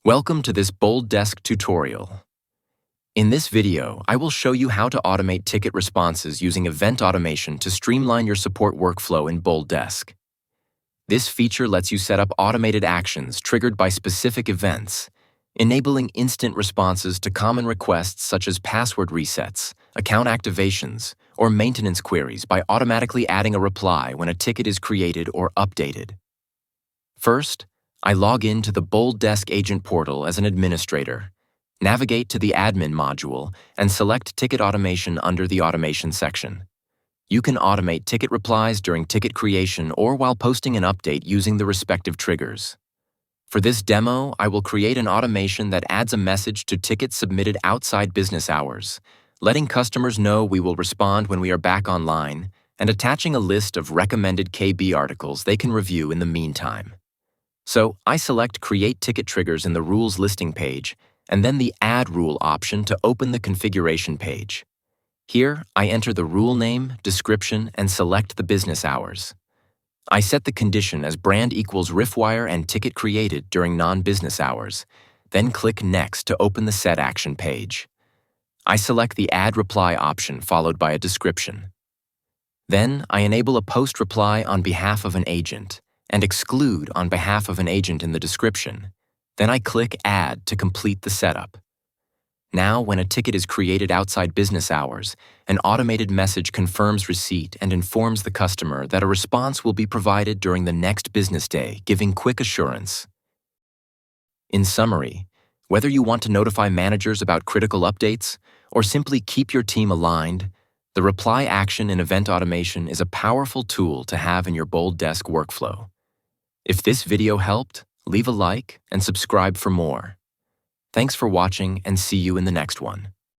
Welcome to this BoldDesk tutorial. In this video, I will show you how to automate ticket responses using event automation to streamline your support workflow in BoldDesk. This feature lets you set up automated actions triggered by specific events, enabling instant responses to common requests such as password resets, account activations, or maintenance queries by automatically adding a reply when a ticket is created or updated. First, I log in to the BoldDesk agent portal as an administrator, navigate to the admin module, and select Ticket Automation under the Automation section. You can automate ticket replies during ticket creation or while posting an update using the respective triggers. For this demo, I will create an automation that adds a message to tickets submitted outside business hours, letting customers know we will respond when we are back online, and attaching a list of recommended KB articles they can review in the meantime. So I select Create Ticket Triggers in the Rules listing page, and then the Add Rule option to open the configuration page. Here, I enter the rule name, description, and select the business hours. I set the condition as brand equals RiffWire and ticket created during non-business hours, then click Next to open the Set Action page. I select the Add Reply option followed by a description. Then, I enable a post reply on behalf of an agent, and exclude on behalf of an agent in the description. Then I click Add to complete the setup. Now, when a ticket is created outside business hours, an automated message confirms receipt and informs the customer that a response will be provided during the next business day, giving quick assurance. In summary, whether you want to notify managers about critical updates or simply keep your team aligned, the reply action in event automation is a powerful tool to have in your BoldDesk workflow. If this video helped, leave a like and subscribe for more. Thanks for watching and see you in the next one.